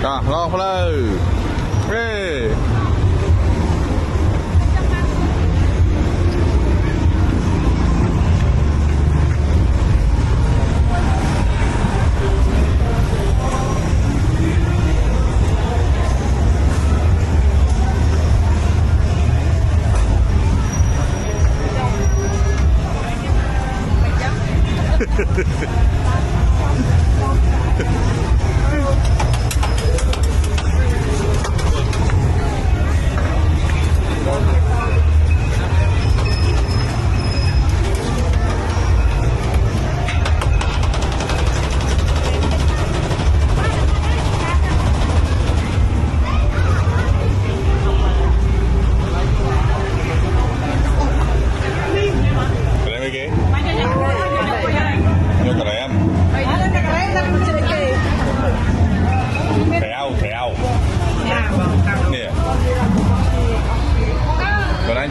Rồi, lo phơi. Ê.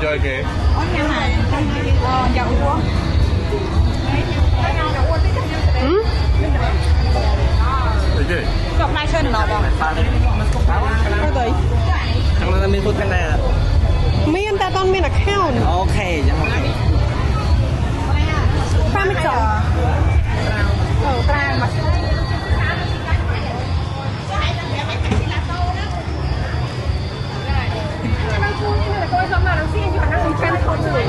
Chơi kìa. Cái gì? Chọc này sơn nó bông. Cái gì? Thằng này mình phút cái này là. Miên ta toàn miên là kheo nữa. Ok, chẳng ok. Pha mới chọc. Trang mà. Coi xong là nó xin cho nó xem không rồi.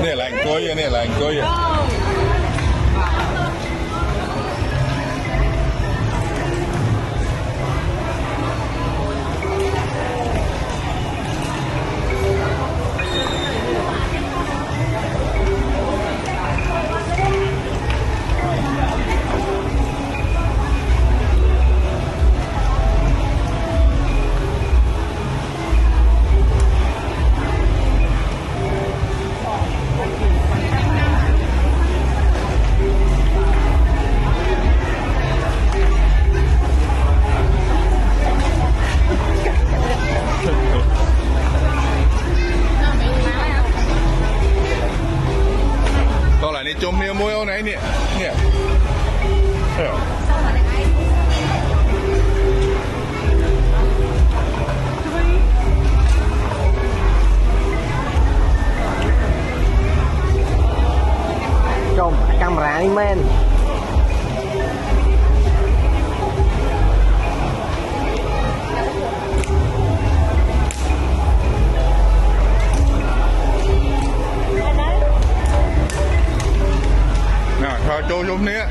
Này là anh coi, này là anh coi. Này chôm nia môi ô này nè nè Chôm camera đi men. Thôi cho chôm nè.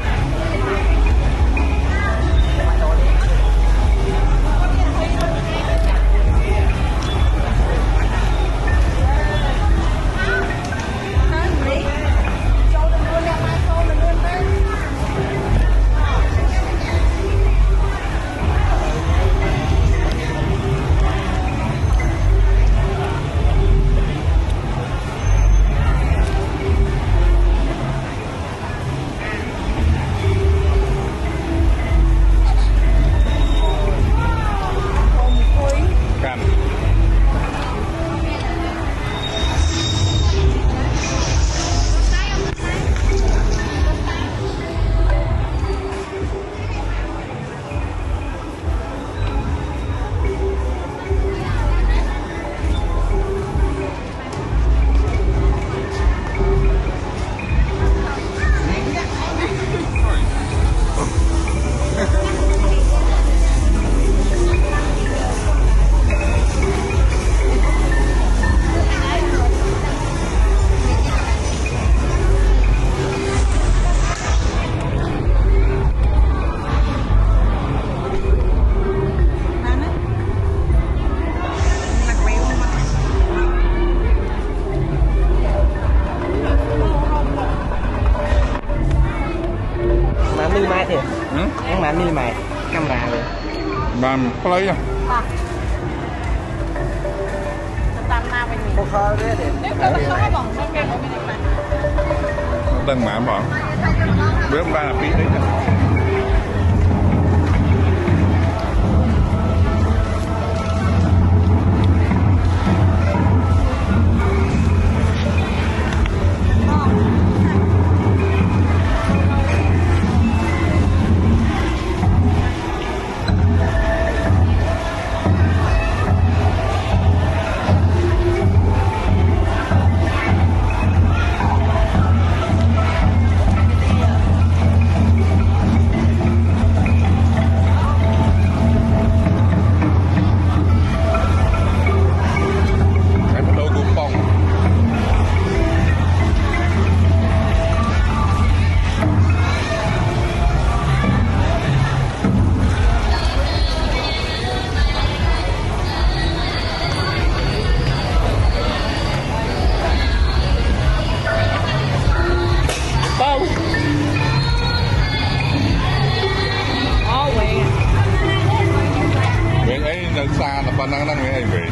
ផ្លូវ តាមណាវិញនេះ ខុសៗទេ នេះក៏ទៅខំបងខ្ញុំមានតែខ្លះ ដឹងហ្មងបងវាបានអាពីអីទៅ ប៉ុណ្ណឹងហ្នឹងវាអីវិញ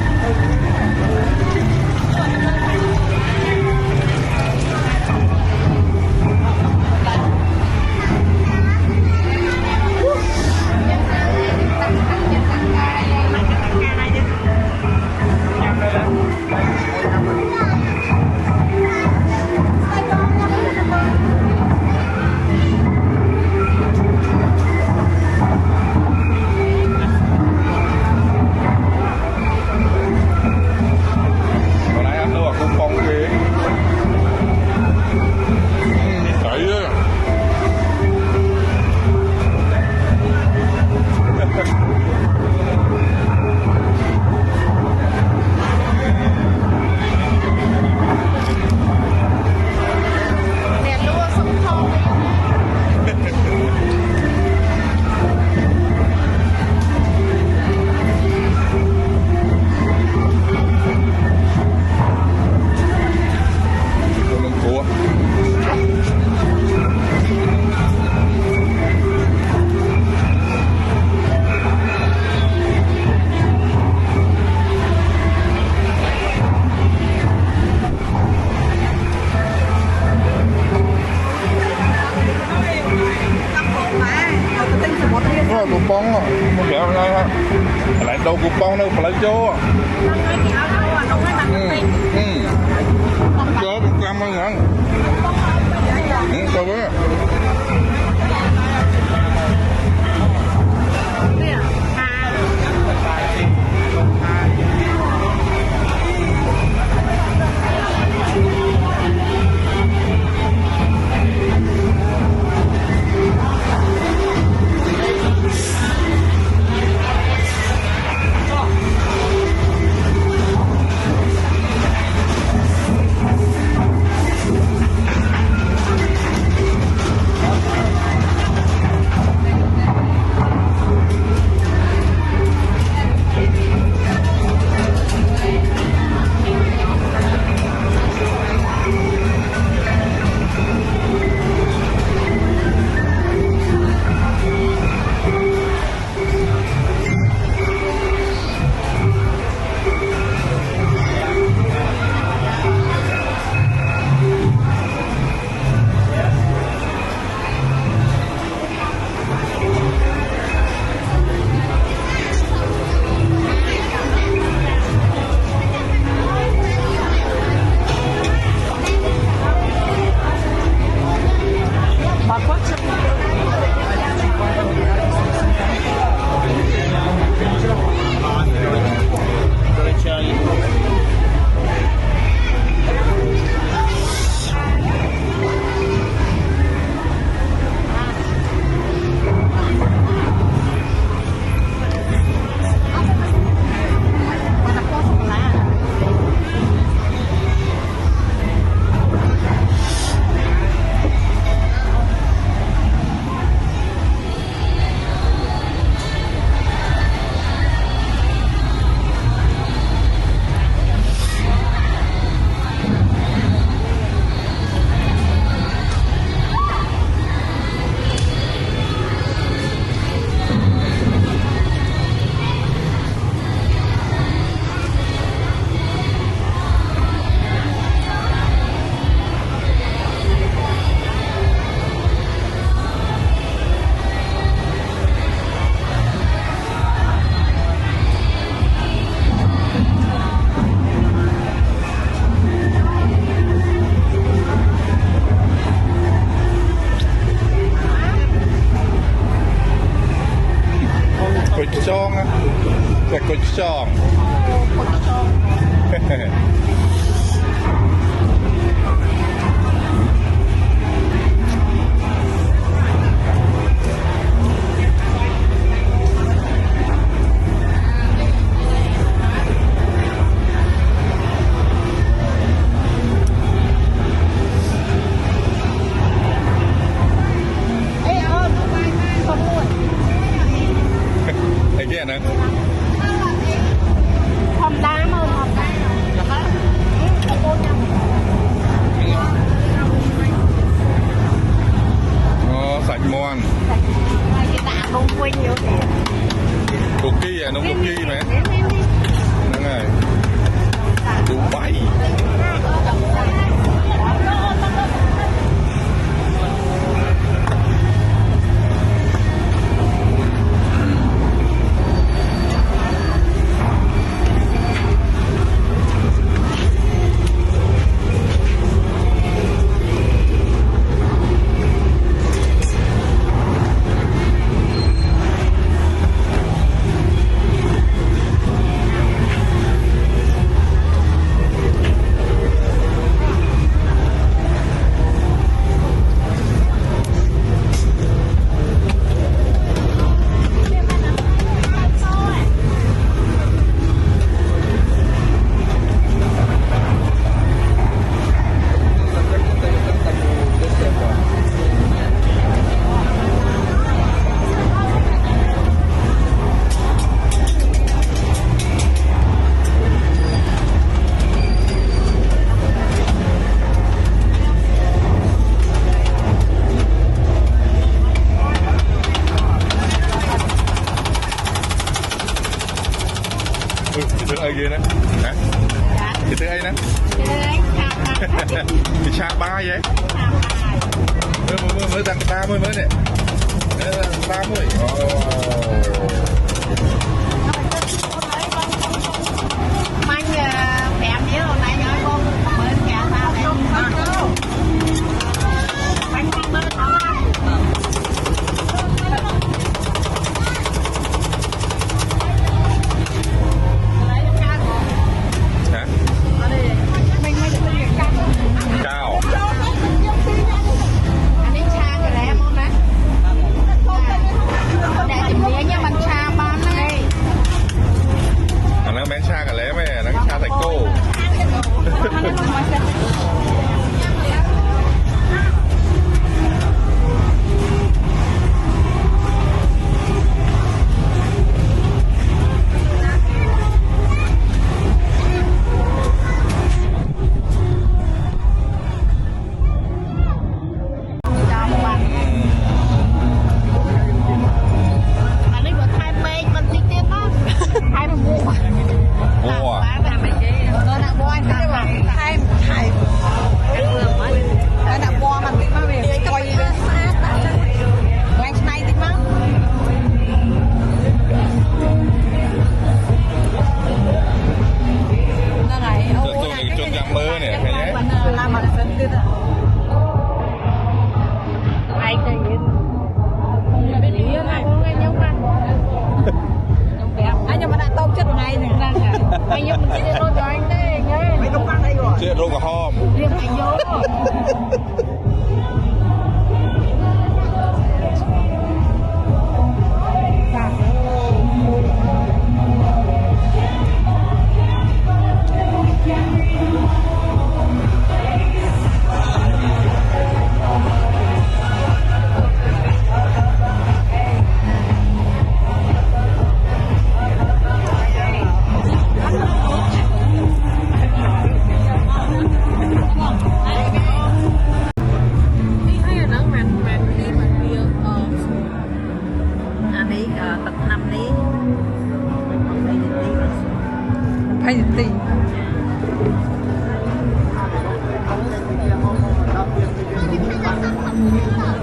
cupon một kẹo ngay ha lại đâu cupon đâu phải lấy vô chớ cam hơn hả coi với แต่กุชช่อง คนชอบ ไอ้แก่นะ ทำได้มั้งทำได้แล้วก็ตะโกนยัง อ๋อsạch ngon กีตาร์ลงไปnhiều thì cookie à nấu cookie mà nó này đủ bảy chị tưởng ai ghê đấy hả chị tưởng ai nè chị cha ba vậy mới tăng 30 mới nè 30 Anh bẻ mía hôm nay nhớ con mới bẻ ra đây bánh không mới có hả cao anh đi cha cái lẽ không đấy để tìm mía nha mình cha bán đây nó bán xa cả lẽ mày nó xa thành cô anh ấy vừa thay mê mình đi tiếp đó thay mà mua mua tôi đã mua anh thay thay tôi đã mua mình biết mà về quay quay này thích lắm nó này tôi chôn răng mơ nè thấy nhé làm mặt dân tư ai cái gì bên ý này có nghe nhau ăn anh nhưng mà đã tông chất này này anh nhưng mình chỉ đi đôi cho anh đây nghe mấy công ăn đây rồi chuyện rô của hôm riêng anh vô hay gì Hãy subscribe cho kênh Ghiền Mì Gõ để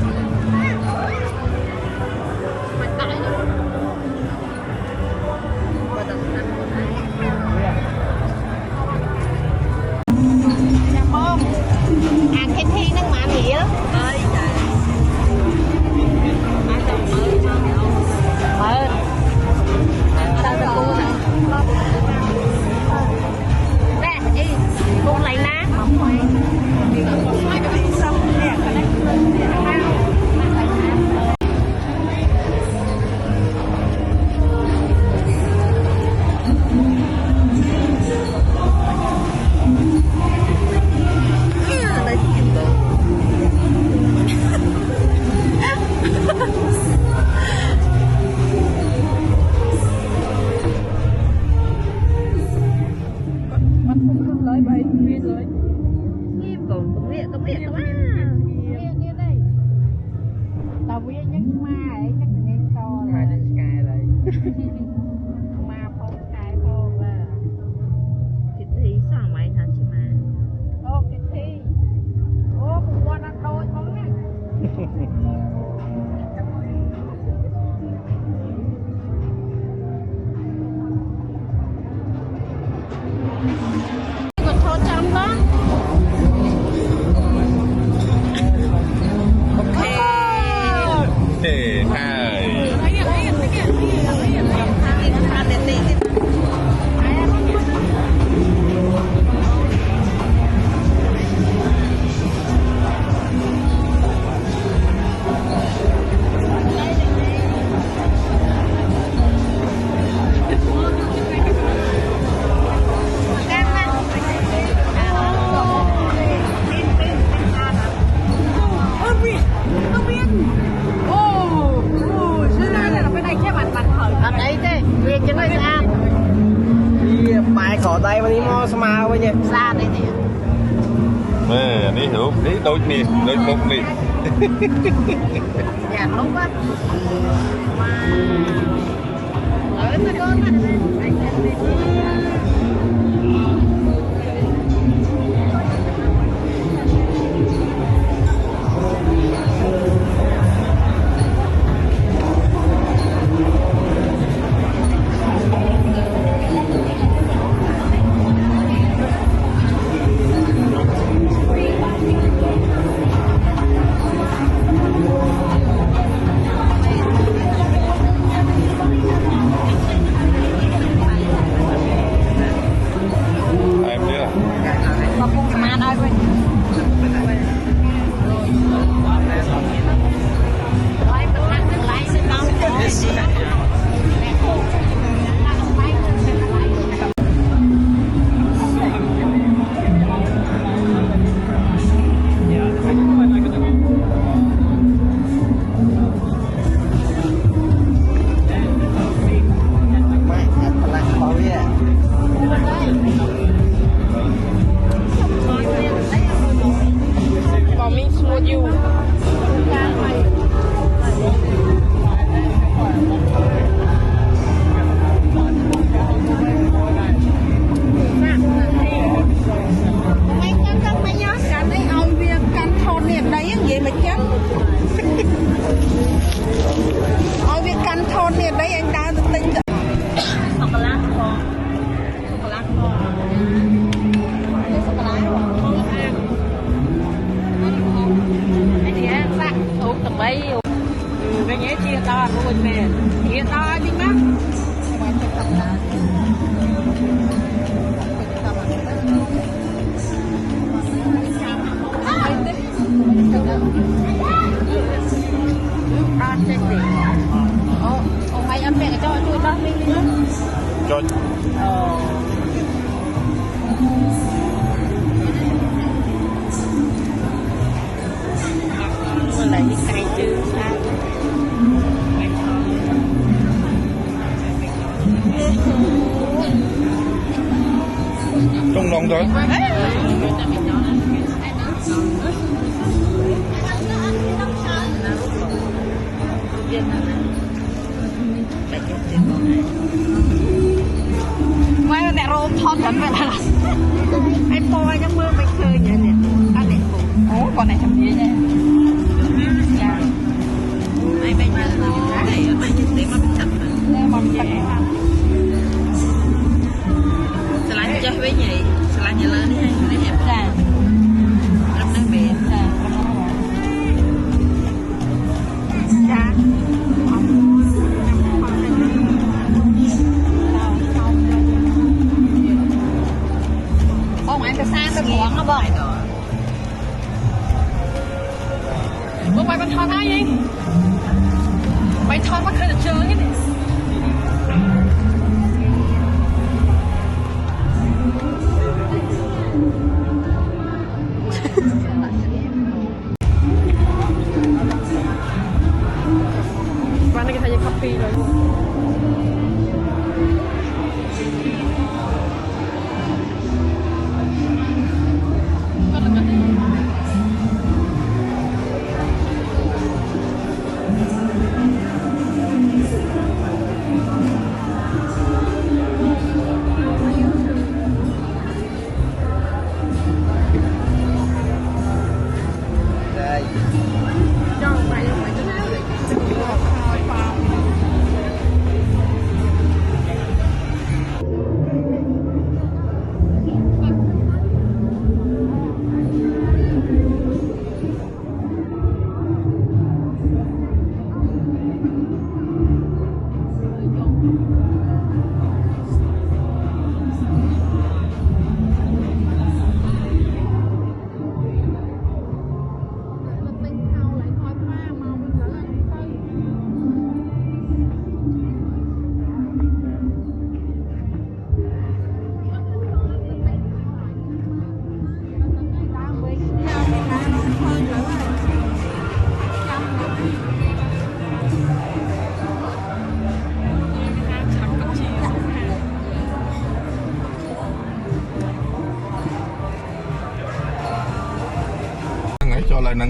không bỏ lỡ có tay mà đi mò smile với nhỉ. Xa đây nè. Nè, ní hiểu, ní đôi một nè. Dạ lúc á. Mà ở cái con này. Em biết à? Mà cũng mà nói với. Cái nhé chia to của mình nè, chia to đi má. Ông mày ăn mẹ cho tôi đó đi nhá. Cho. Lại đi cày chứ sao? Trong lòng thôi. Quay mẹ rôm thon lắm vậy là anh coi trong mưa mình chơi vậy nè. Anh này cũng con này chấm dế nha. Ai bây giờ này ở đây để mà mình chặt đây mà mình chặt sẽ lại cho với nhỉ sẽ lại nhà lớn đi hay để hẹp ra làm nước bể ra ra không anh phải sang cái món nó bời bố mày con thon ai vậy mày thon bắt hơi là chơi cái này Mana kita aja kopi lagi.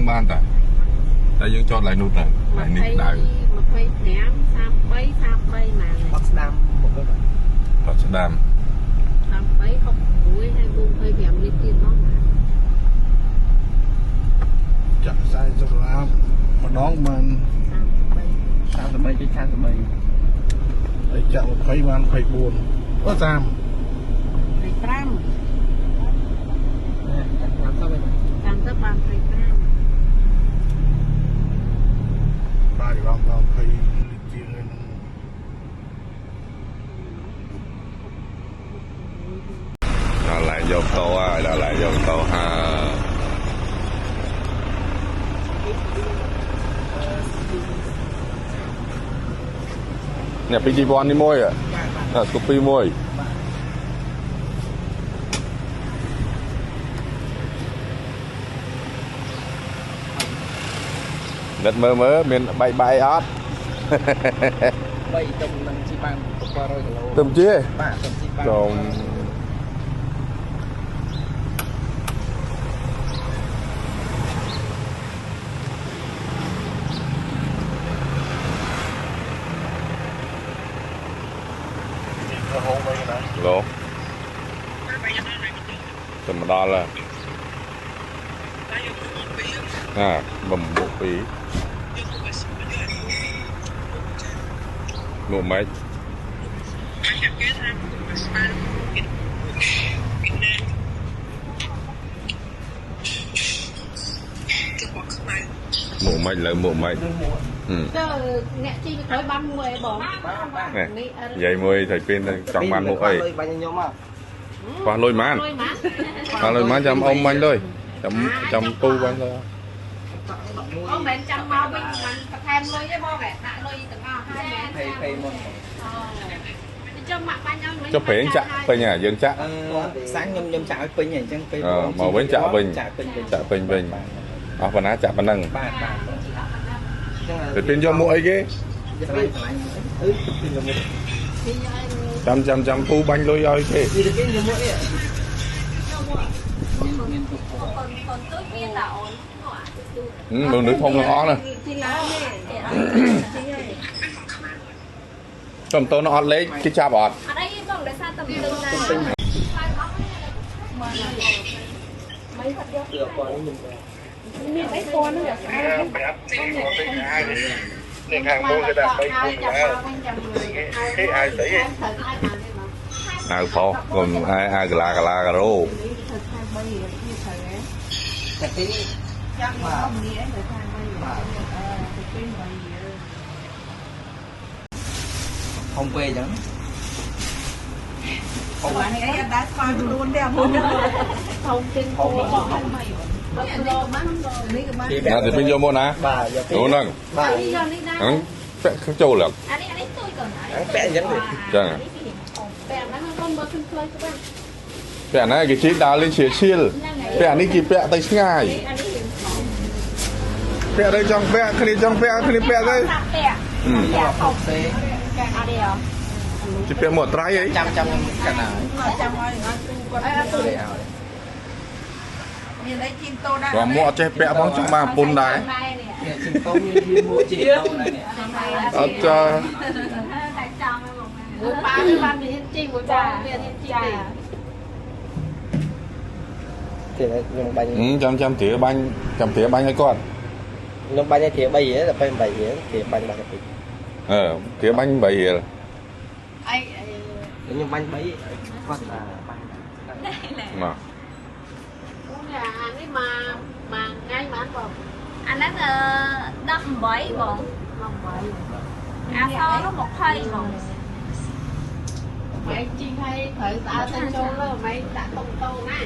năng ban ta tại dương cho lại nút này lại nít đại អត់ស្ដាំមកទៅ Phật sẽ đam ចាក់ខ្សែចលាម្ដងបាន33ពី33ហើយចាក់20បាន24អូតាម តាមទៅវិញ បាទរំដល់20ជាងនឹង là lại vô tô là lại vô tô ha nè pi bon đi môi à copy môi đất mơ mơ miền bay bay ót 3ទៅនឹងជីបាន700គីឡូ tôm chia បាទទៅជីបាន còn hôn vậy nè lỗ tầm đo là bầm bộ phí nụ máy mụ máy là mụ máy nè vậy mười thầy pin trong màn mụ ấy បាញ់ខ្ញុំមក qua lôi mán qua lôi mán chăm ông anh thôi chăm tu anh thôi អូមិនចាំមកវិញមិនបន្ថែមលុយទេបងដាក់លុយទាំងអស់ហើយមែន 20មក ចាំមកបាញ់ឲ្យ cho phế chạ bây nhà dương chạ សាំងខ្ញុំចាក់ឲ្យពេញអញ្ចឹងពេល mà với chạ bình ចាក់ពេញ chạ bình bình phần á chạ phần năng បាទបាទ thầy pin cho mỗi cái ឆ្លាញ់ឆ្លាញ់អឺខ្ញុំមក chăm tu bánh lôi ơi thế ពីទៅខ្ញុំមកអីមានទុក đường nước thông nó ó nè ទីឡានេះ tầm tô nó ót lấy cái chạp ọt អត់អីបងដោយសារតែទៅដែរ គឺអត់ខ្ញុំ មានអីពណ៌ហ្នឹងស្អាត nên hàng mua cái đạp bay cùng là cái ai xảy ai phô còn ai gà la rô តែទីចាំមកហុំពេអញ្ចឹង bạn ấy đã coi luôn đấy không không tin không nè thầy pin vô mua nè បាទយកពី đúng không បាទ vẽ khắc châu lận ពាក់អញ្ចឹងទេ chẳng vẽ này cái chiếc đá lên chia chiên vẽ này kịp vẽ tay ngay vẽ đây trong vẽ cái này trong vẽ cái này vẽ đây ហុកសេ chỉ vẽ một trái ấy ចាំចាំកណ្ដាល còn mua che vẽ phong trong ba bún đá នេះជិះតោមានមួយជិះតោណានេះ ở cho buổi ba ban miền chi buổi ba miền chi គេខ្ញុំបាញ់ chăm tỉa bánh ấy con ខ្ញុំបាញ់ឲ្យធៀ3រៀលតែពេល8រៀលគេបាញ់បាក់ពី tỉa bánh bầy hiền ខ្ញុំបាញ់3គាត់ថាបាញ់ mà cũng là cái mà ngay mà anhบอก anh nói là đâm bẫy bọn lòng vậy à so nó 20 bọn mày chi hay thử ta thanh châu đó mày đã tông tô nè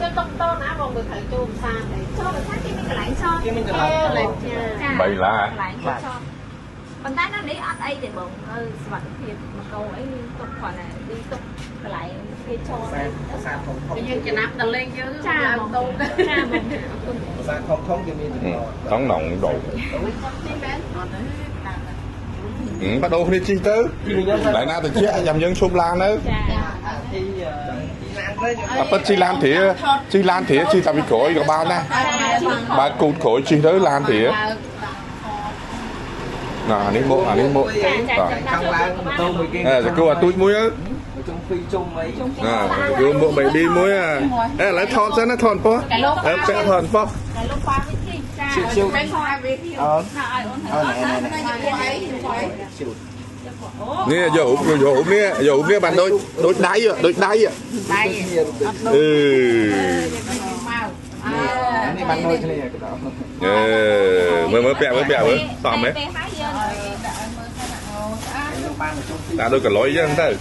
tôi tông tô nè bọn người thử châu xa này cho được khác thì mình lại cho គេមានច្រឡំ theo ទៅ là cha bầy lá lại cho còn tay nó đi ở đây thì bọn vẫn thiệt mà câu ấy tục phải là đi tục lại cái cho សាធំធំ bây giờ chỉ nắp tờ lên chứ cha làm bọn tô đó cha bọn សាធំធំគេមានច្រឡំ tóng nòng đồ chi bé bắt đầu đi chi tứ lại na từ chia dầm dân xung lan nữa ចា ទីឡាន bắt chi lan thỉa chi tao bị khối có bao nè ba cụt khối chi tới lan thỉa nè ní mộ Trong làng tôi mới kinh. rồi cô tôi muối á Trong phi chung mấy. cô mộ bảy đi muối à lấy thon ra nó thon po sẽ thon po Siêu. Cái hoa về thì nè dầu nè bạn đôi đáy đây Ini ban đôi này cái đó. mới bẹ với tòm đấy ta đôi cả lối chứ không tới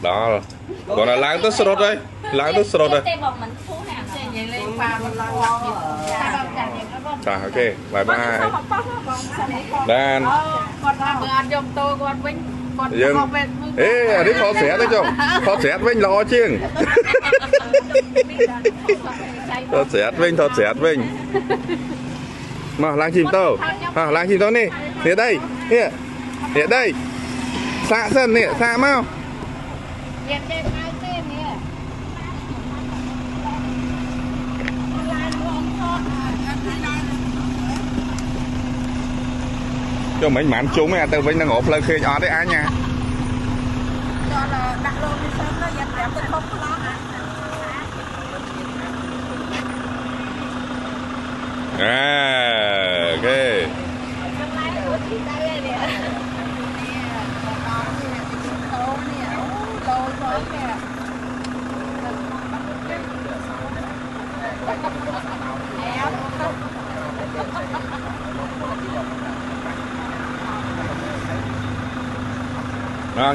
đó còn là láng tới sốt đây rồi ok bye bye Dan dân ê ở đấy khó xẻ đấy chồng khó xẻ với lo chứ khó xẻ với mà lang chim tao nè nè đây xạ sân nè xạ mau cho mấy mảnh chúng ấy từ bên đang ngộp lên khi ở đấy anh nha ok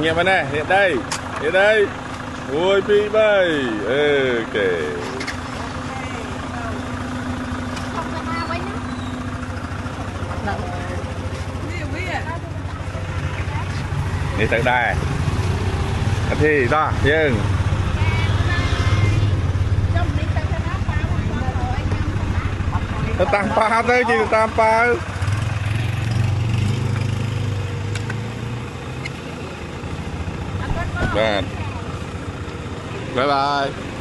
nghe bên này hiện đây ui pi bay ok đi tới đây thì đó dừng tăng pa tới chứ tăng pa bye bye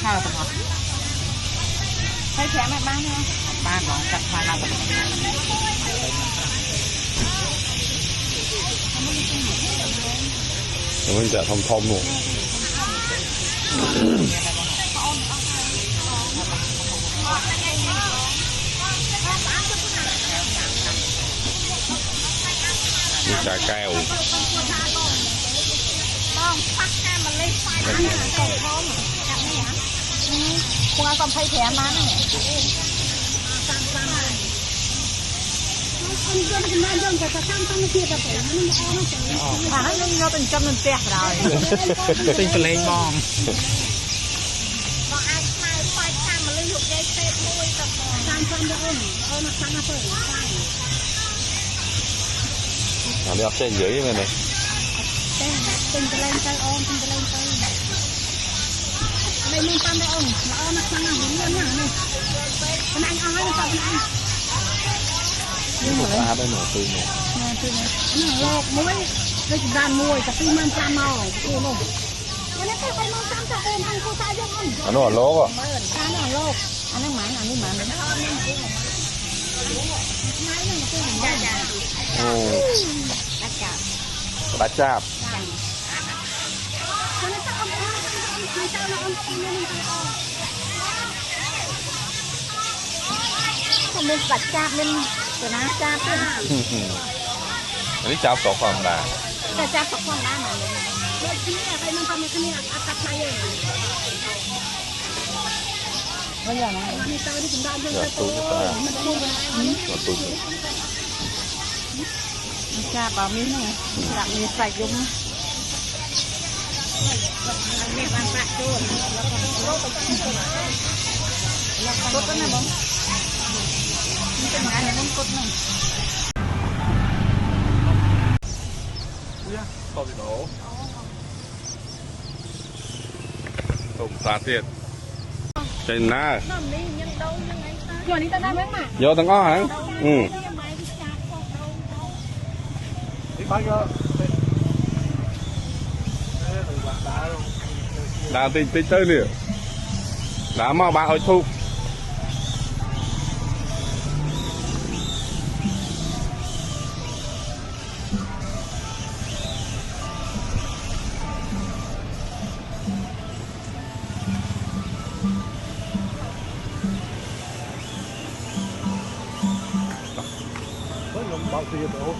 khao tầm học thấy khỏe mẹ bán không bán đó chặt phải làm mình sẽ thom thom luôn trà keo không ai còn thấy thẻ bán này mà nó nhau từng trăm lần tẹt rồi tinh phải lên bong đi học trên dưới này này từng cái lên tay ôm từng cái lên tay đây mình tam đây ôm nó ôm nó sang nào đứng lên này con anh ơi sao con anh ba bên nổ tư nổ nó lột muối cái đàn muối cái tim man tam màu cô luôn cái này phải mang tam ta ôm ăn cô ta vô ăn nó là lố à nó lột anh nó mặn anh đi mặn đá chạp không nên đặt chạp lên cái ná chạp lênอันนี้จับสองฝั่งได้ แต่chạpสองฝั่งได้màเลยที่นี่ไปมันทำในที่นี่ตัดไปเลยbây giờ này đi tao đi cùng đàn dân tao mình không có chạp vào miếng này làm miếng sạch đúng cốt cái này bông cái này bông cốt này to bị đổ tôm xa tiệt trên na rồi đi tao ra mấy mà vô thằng ó hả đi bao giờ đá tinh tinh tới nè đá mà bạn hồi thu bao tiền đâu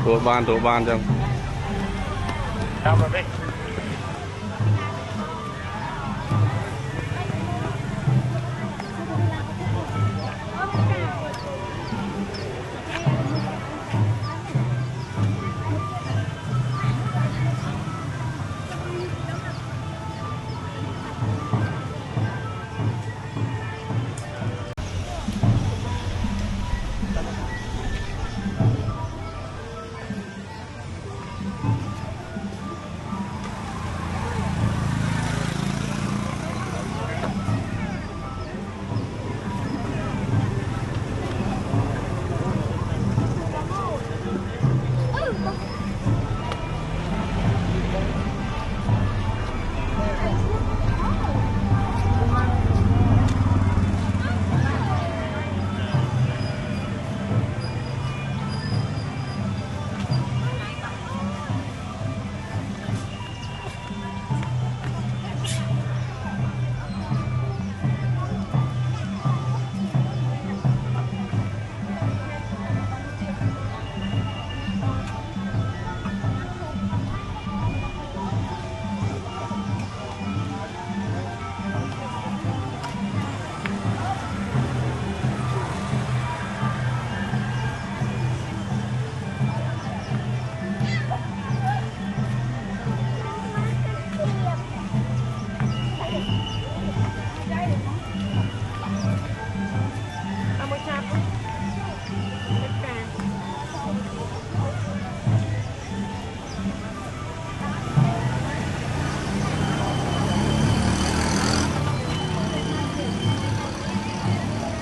Thủ ban chăng sao rồi đi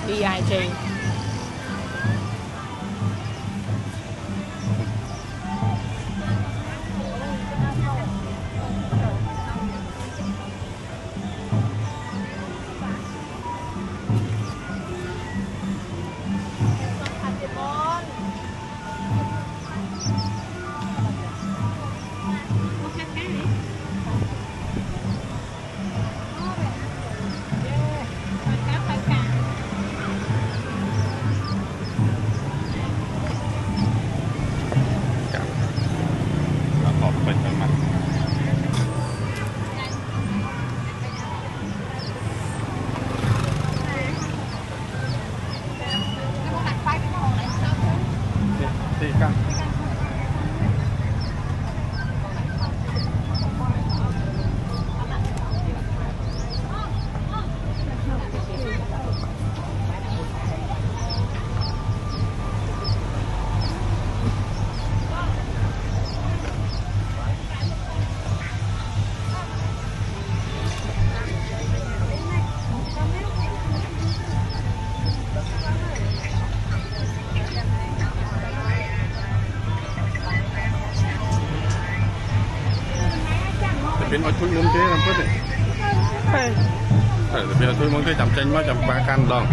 đi ai chơi Bên ở thui mông thế làm phết này. Bên ở thui mông thế chậm chanh mà chậm ba can đòn.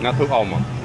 Ngã thuốc ong mà.